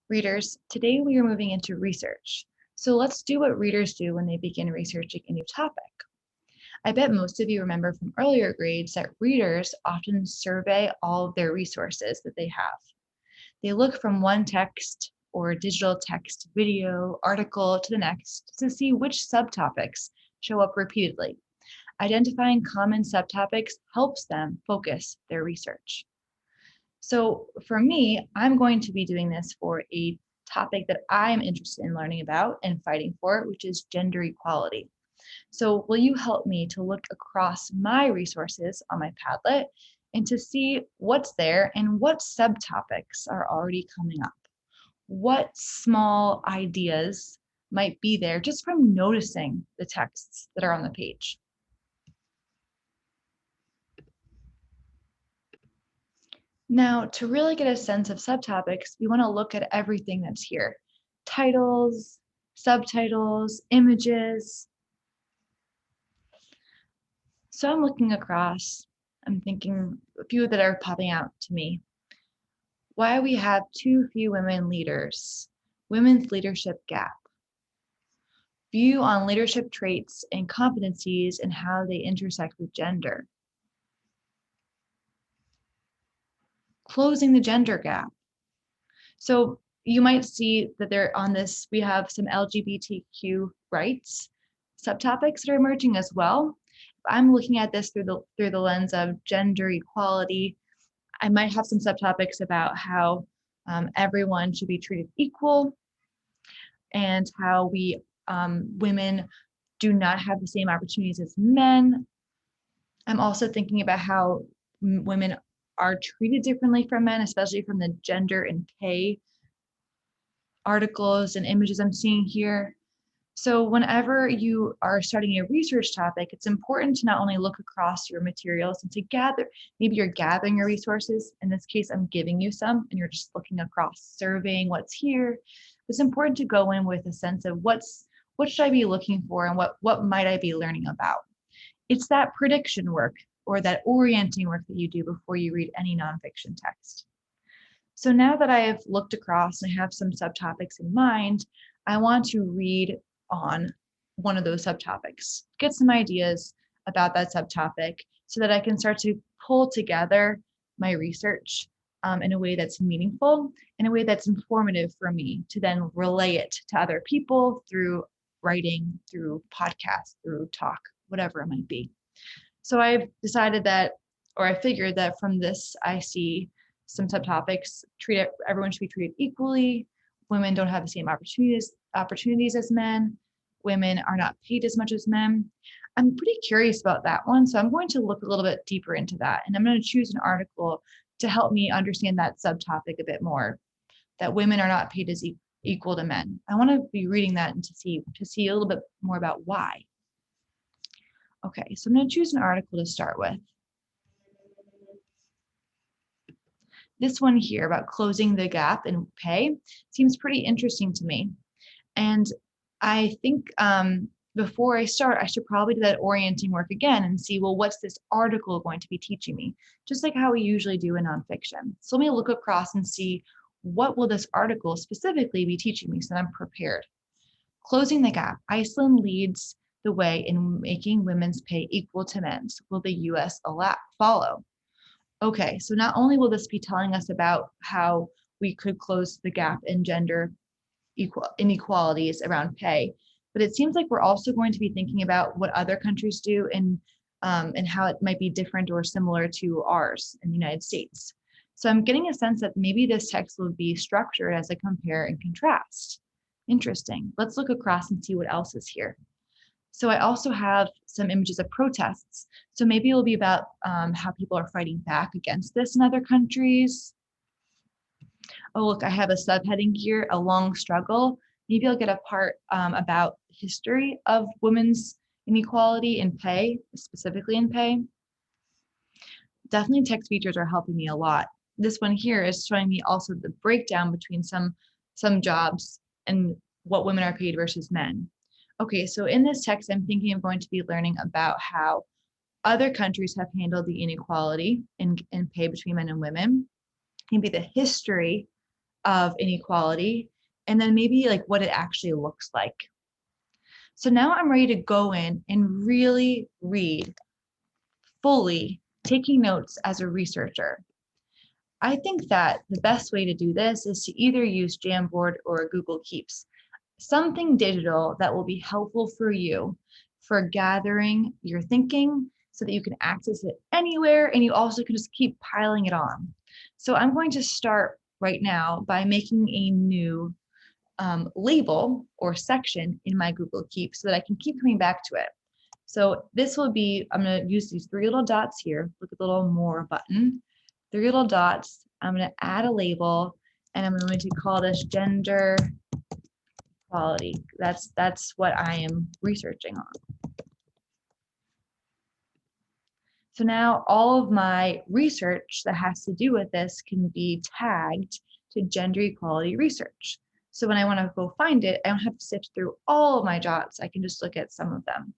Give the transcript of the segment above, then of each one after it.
Readers, today we are moving into research. So let's do what readers do when they begin researching a new topic. I bet most of you remember from earlier grades that readers often survey all of their resources that they have. They look from one text or digital text, video, article to the next to see which subtopics show up repeatedly. Identifying common subtopics helps them focus their research. So for me, I'm going to be doing this for a topic that I'm interested in learning about and fighting for, which is gender equality. So will you help me to look across my resources on my Padlet and to see what's there and what subtopics are already coming up? What small ideas might be there just from noticing the texts that are on the page? Now, to really get a sense of subtopics, we want to look at everything that's here. Titles, subtitles, images. So I'm looking across, I'm thinking a few that are popping out to me. Why we have too few women leaders, women's leadership gap. View on leadership traits and competencies and how they intersect with gender. Closing the gender gap. So you might see that there on this, we have some LGBTQ rights subtopics that are emerging as well. If I'm looking at this through the lens of gender equality, I might have some subtopics about how everyone should be treated equal and how women do not have the same opportunities as men. I'm also thinking about how women are treated differently from men, especially from the gender and pay articles and images I'm seeing here. So whenever you are starting a research topic, it's important to not only look across your materials and to gather, maybe you're gathering your resources. In this case, I'm giving you some and you're just looking across, surveying what's here. It's important to go in with a sense of what should I be looking for and what might I be learning about. It's that prediction work or that orienting work that you do before you read any nonfiction text. So now that I have looked across and I have some subtopics in mind, I want to read on one of those subtopics, get some ideas about that subtopic so that I can start to pull together my research in a way that's meaningful, in a way that's informative for me to then relay it to other people through writing, through podcasts, through talk, whatever it might be. So I've decided that, or I figured that from this, I see some subtopics. Everyone should be treated equally. Women don't have the same opportunities as men. Women are not paid as much as men. I'm pretty curious about that one, so I'm going to look a little bit deeper into that, and I'm going to choose an article to help me understand that subtopic a bit more. That women are not paid as equal to men. I want to be reading that and to see a little bit more about why. Okay, so I'm going to choose an article to start with. This one here about closing the gap in pay seems pretty interesting to me. And I think before I start, I should probably do that orienting work again and see, well, what's this article going to be teaching me? Just like how we usually do in nonfiction. So let me look across and see what will this article specifically be teaching me so that I'm prepared. Closing the gap. Iceland leads the way in making women's pay equal to men's. Will the US follow? Okay, so not only will this be telling us about how we could close the gap in gender inequalities around pay, but it seems like we're also going to be thinking about what other countries do and how it might be different or similar to ours in the United States. So I'm getting a sense that maybe this text will be structured as a compare and contrast. Interesting. Let's look across and see what else is here. So I also have some images of protests. So maybe it'll be about how people are fighting back against this in other countries. Oh, look, I have a subheading here, a long struggle. Maybe I'll get a part about history of women's inequality in pay, specifically in pay. Definitely text features are helping me a lot. This one here is showing me also the breakdown between some jobs and what women are paid versus men. Okay, so in this text, I'm thinking I'm going to be learning about how other countries have handled the inequality in pay between men and women, maybe the history of inequality, and then maybe like what it actually looks like. So now I'm ready to go in and really read fully, taking notes as a researcher. I think that the best way to do this is to either use Jamboard or Google Keeps, something digital that will be helpful for you for gathering your thinking so that you can access it anywhere and you also can just keep piling it on. So I'm going to start right now by making a new label or section in my Google Keep so that I can keep coming back to it. So this will be, I'm going to use these three little dots here. Look at the little more button, three little dots. I'm going to add a label and I'm going to call this gender equality. That's what I am researching on. So now all of my research that has to do with this can be tagged to gender equality research. So when I want to go find it, I don't have to sift through all of my dots. I can just look at some of them.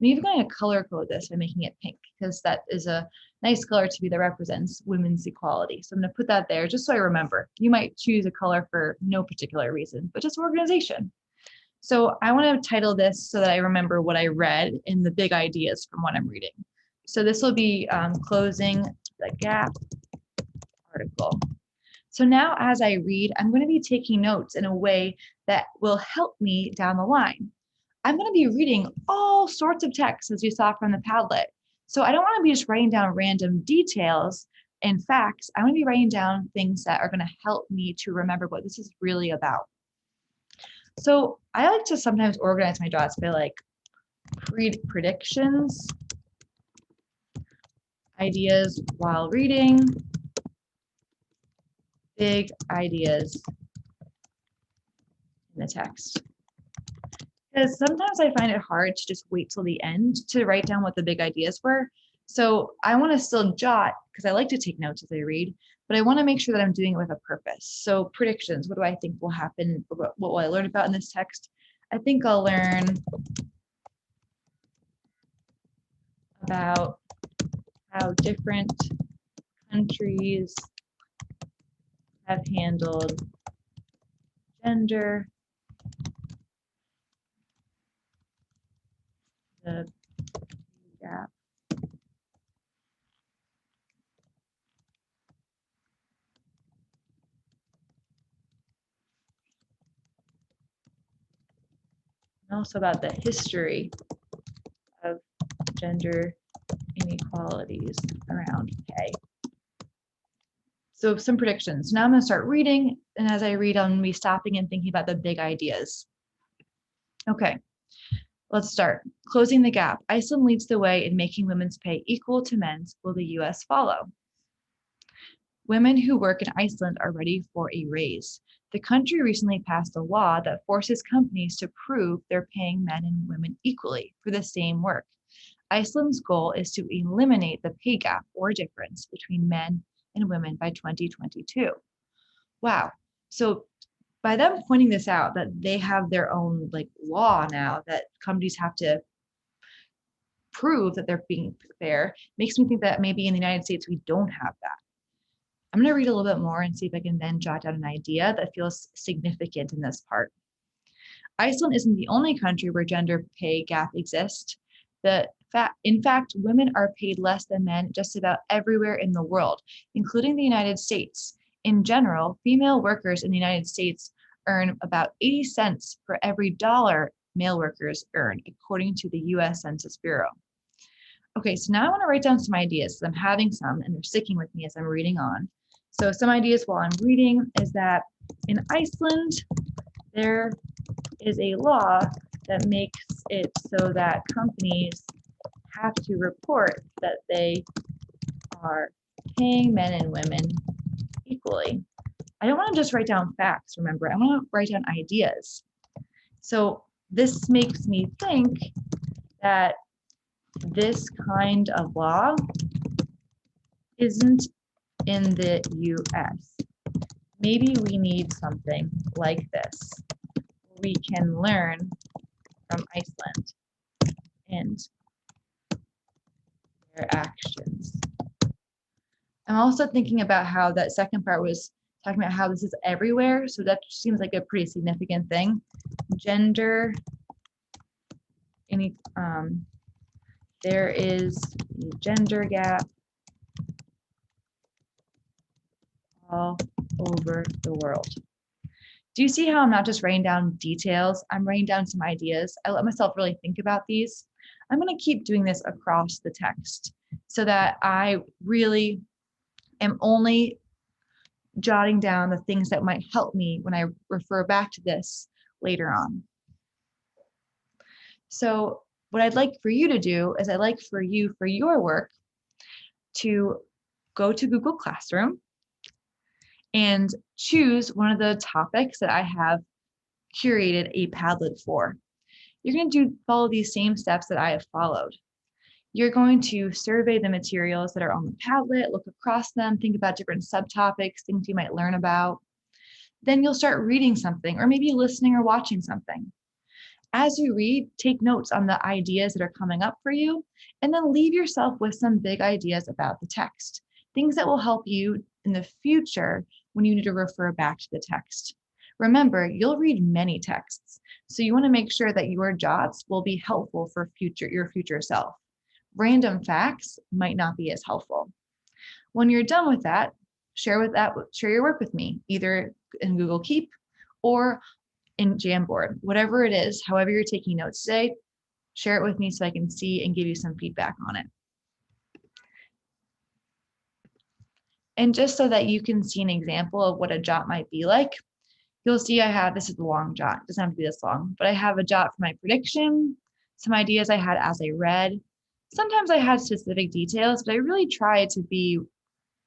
I'm even going to color code this by making it pink because that is a nice color to me that represents women's equality. So I'm going to put that there just so I remember. You might choose a color for no particular reason, but just organization. So I want to title this so that I remember what I read in the big ideas from what I'm reading. So this will be Closing the Gap article. So now as I read, I'm going to be taking notes in a way that will help me down the line. I'm going to be reading all sorts of text as you saw from the Padlet. So I don't want to be just writing down random details and facts. I want to be writing down things that are going to help me to remember what this is really about. So I like to sometimes organize my dots by like predictions, ideas while reading, big ideas in the text. Because sometimes I find it hard to just wait till the end to write down what the big ideas were. So I want to still jot because I like to take notes as I read, but I want to make sure that I'm doing it with a purpose. So predictions, what do I think will happen? What will I learn about in this text? I think I'll learn about how different countries have handled gender, the gap. And also about the history of gender inequalities around pay. So some predictions. Now I'm going to start reading, and as I read, I'm going to be stopping and thinking about the big ideas. Okay, let's start. Closing the gap. Iceland leads the way in making women's pay equal to men's. Will the US follow? Women who work in Iceland are ready for a raise. The country recently passed a law that forces companies to prove they're paying men and women equally for the same work. Iceland's goal is to eliminate the pay gap or difference between men and women by 2022. Wow. So by them pointing this out, that they have their own like law now that companies have to prove that they're being fair, makes me think that maybe in the United States we don't have that. I'm going to read a little bit more and see if I can then jot down an idea that feels significant in this part. Iceland isn't the only country where gender pay gap exists. In fact, women are paid less than men just about everywhere in the world, including the United States. In general, female workers in the United States earn about 80 cents for every dollar male workers earn, according to the US Census Bureau. Okay, so now I want to write down some ideas. So I'm having some and they're sticking with me as I'm reading on. So some ideas while I'm reading is that in Iceland, there is a law that makes it so that companies have to report that they are paying men and women equally. I don't want to just write down facts, remember, I want to write down ideas. So this makes me think that this kind of law isn't in the US. Maybe we need something like this. We can learn from Iceland and their actions. I'm also thinking about how that second part was talking about how this is everywhere. So that seems like a pretty significant thing. Gender, there is a gender gap all over the world. Do you see how I'm not just writing down details? I'm writing down some ideas. I let myself really think about these. I'm going to keep doing this across the text so that I really am only jotting down the things that might help me when I refer back to this later on. So what I'd like for you to do is I'd like for you, for your work, to go to Google Classroom and choose one of the topics that I have curated a Padlet for. You're going to follow these same steps that I have followed. You're going to survey the materials that are on the Padlet, look across them, think about different subtopics, things you might learn about. Then you'll start reading something, or maybe listening or watching something. As you read, take notes on the ideas that are coming up for you, and then leave yourself with some big ideas about the text, things that will help you in the future when you need to refer back to the text. Remember, you'll read many texts, so you want to make sure that your jots will be helpful for your future self. Random facts might not be as helpful. When you're done with that, share your work with me, either in Google Keep or in Jamboard, whatever it is, however you're taking notes today, share it with me so I can see and give you some feedback on it. And just so that you can see an example of what a jot might be like, you'll see this is a long jot, it doesn't have to be this long, but I have a jot for my prediction, some ideas I had as I read. Sometimes I had specific details, but I really tried to be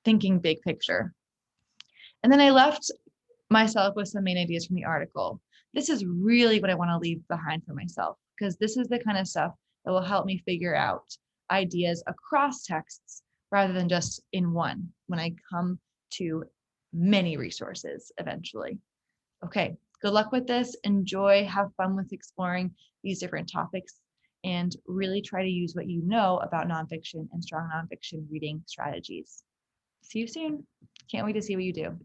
thinking big picture. And then I left myself with some main ideas from the article. This is really what I want to leave behind for myself, because this is the kind of stuff that will help me figure out ideas across texts rather than just in one when I come to many resources eventually. Okay, good luck with this. Enjoy, have fun with exploring these different topics, and really try to use what you know about nonfiction and strong nonfiction reading strategies. See you soon. Can't wait to see what you do.